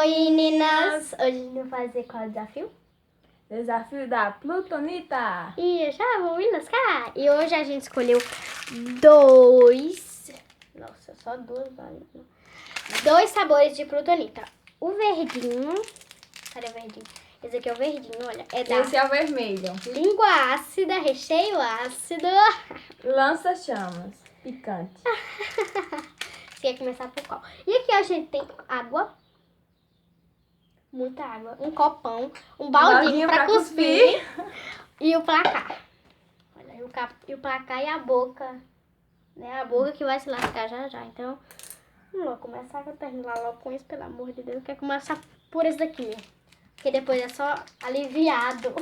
Oi, meninas! Hoje a gente vai fazer qual desafio? Desafio da Plutonita! E eu já vou me lascar! E hoje a gente escolheu dois sabores de Plutonita. O verdinho... Cadê o verdinho? Esse aqui é o verdinho, olha. É da Esse é o vermelho. língua ácida, recheio ácido. Lança-chamas. Picante. Você quer começar por qual? E aqui a gente tem água. Muita água. Um copão. Um baldinho pra cuspir. E o placar. Olha, e o placar e a boca. Né? A boca que vai se lascar já já. Então, vamos começar a terminar logo com isso, pelo amor de Deus. Eu quero começar por esse daqui. Porque depois é só aliviado.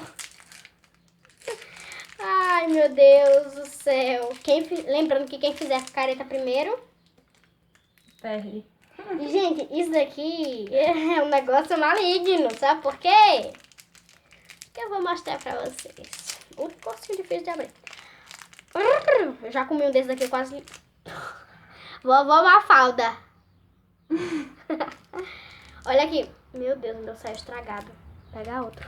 Ai, meu Deus do céu. Lembrando que quem fizer a careta primeiro... Perde. E, gente, isso daqui é um negócio maligno, sabe por quê? Que eu vou mostrar pra vocês. Um pouquinho difícil de abrir. Eu já comi um desses daqui quase... Vovó Mafalda. Olha aqui. Meu Deus, meu saiu estragado. Pega outro.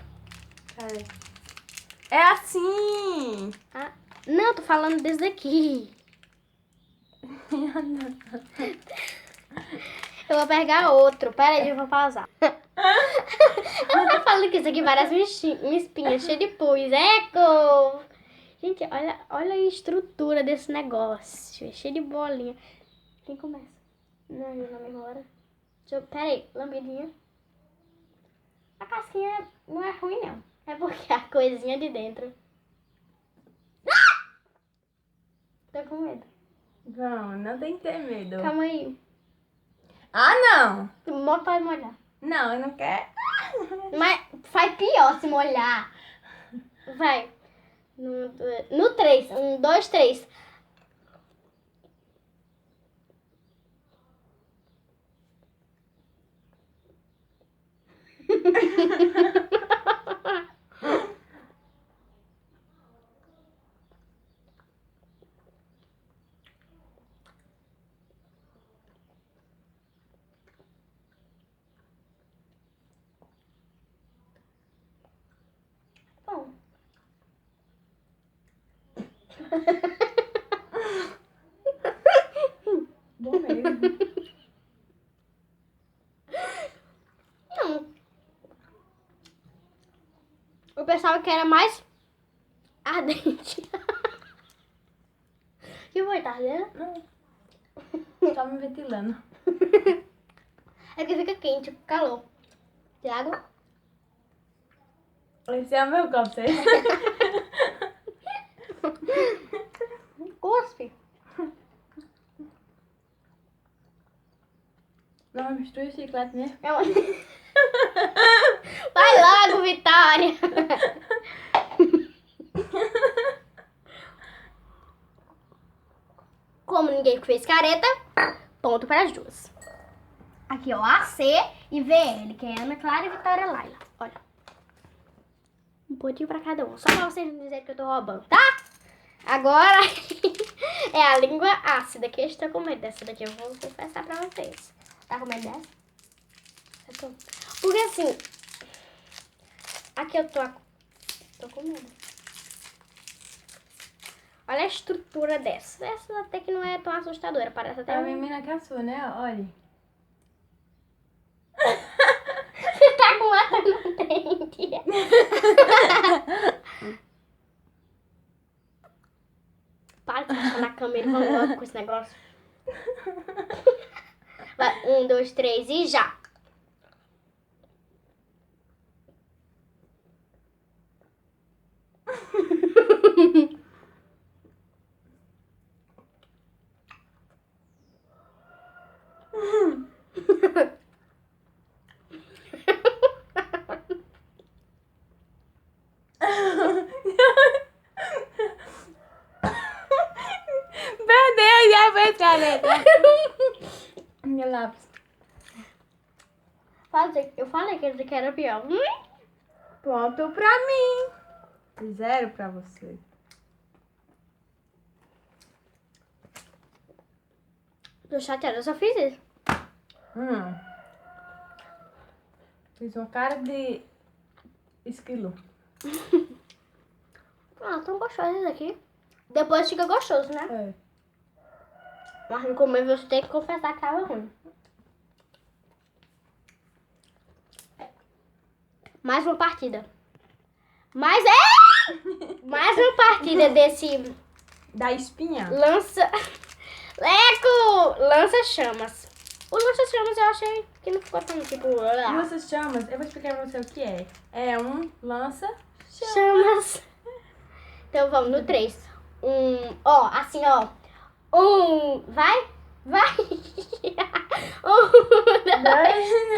É assim! Ah, não, tô falando desse daqui. Eu vou pegar outro. Pera aí, eu vou pausar. Eu tô falando que isso aqui parece uma espinha cheia de pus. Eco! Gente, olha a estrutura desse negócio. É cheio de bolinha. Quem começa? Não, na mesma hora. Pera aí, lambidinha. A casquinha não é ruim, não. É porque a coisinha de dentro. Tô com medo. Não tem que ter medo. Calma aí. Ah, não! Pode molhar. Não, eu não quero. Mas faz pior se molhar. Vai. No 3. 1, 2, 3. Bom. Bom mesmo. Não. Eu pensava que era mais ardente. Que foi, tá ardendo? Não. Só me ventilando. É que fica quente, fica calor. Tem água? Esse é o meu copo, você? Cuspe. Não mistura o chiclete mesmo. É uma... Vai logo, Vitória. Como ninguém fez careta, ponto para as duas. Aqui, ó, AC e VL, que é Ana Clara e Vitória Laila. Olha. Um pontinho pra cada um. Só pra vocês não dizerem que eu tô roubando, tá? Agora é a língua ácida, que eu estou com medo dessa daqui. Eu vou confessar pra vocês. Tá com medo dessa? Eu tô. Porque assim, aqui eu tô com medo. Olha a estrutura dessa. Essa até que não é tão assustadora. Parece até A menina que é a sua, né? Olha. Você tá com essa no dente. Para de achar na câmera e vamos logo com esse negócio. Vai, 1, 2, 3 e já. Perdeu, já fez caneta. Meu lápis. Eu falei que esse aqui era pior. Ponto pra mim. 0 pra você. Tô chateada, eu só fiz isso. Fiz uma cara de esquilo. Ah, tão gostoso isso aqui. Depois fica gostoso, né? É. Mas no começo você tem que confessar que tava ruim. Mais uma partida. Mais uma partida desse Da espinha. lança-chamas. O lança-chamas eu achei que não ficou tão tipo... Lança-chamas, eu vou explicar pra você o que é. É um lança-chamas. Chamas. Então vamos no 3. Ó, assim, ó. Vai.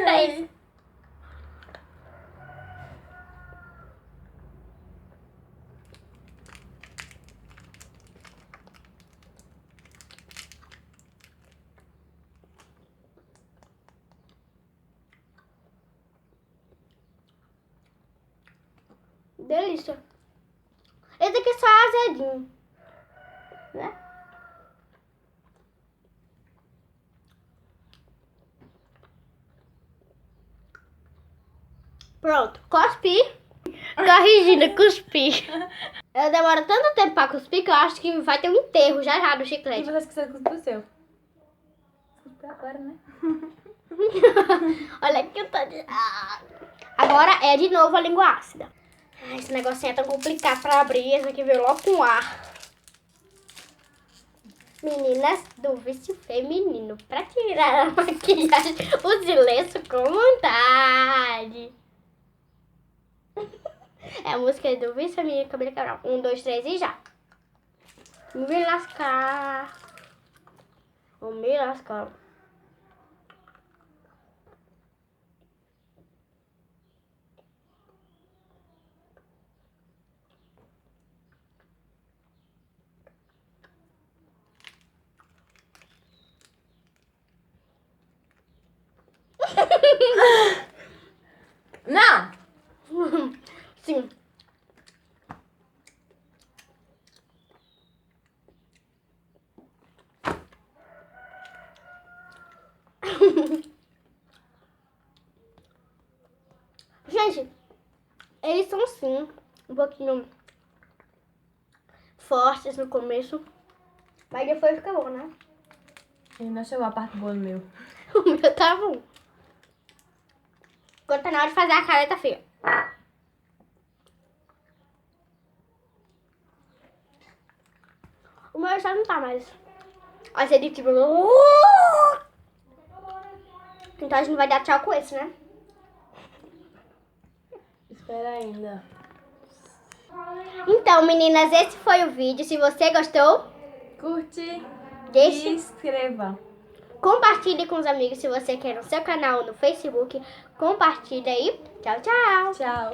3. Delícia. Esse aqui só é azedinho, né? Pronto, cuspi. Corrigindo, cuspi. Eu demoro tanto tempo pra cuspir que eu acho que vai ter um enterro já do E chiclete. você esqueceu de cuspir o seu. Cuspir agora, né? Olha que eu tô de... Agora é de novo a língua ácida. Ai, esse negocinho é tão complicado pra abrir. Esse aqui veio logo com ar. Meninas do vício feminino. Pra tirar a maquiagem, use lenço com vontade. É a música do vício feminino, Camila Cabral. 1, 2, 3 e já. Me lascar. Vou me lascar. Não! Sim. Gente, eles são sim um pouquinho fortes no começo, mas depois fica bom, né? Ele não chegou a parte boa no meu. O meu tá bom. Agora tá na hora de fazer a careta feia. O meu já não tá mais. Vai ser de tipo... Então a gente vai dar tchau com esse, né? Espera ainda. Então, meninas, esse foi o vídeo. Se você gostou, Curte deixe... e inscreva. Compartilhe com os amigos se você quer no seu canal no Facebook. Compartilha aí. Tchau, tchau. Tchau.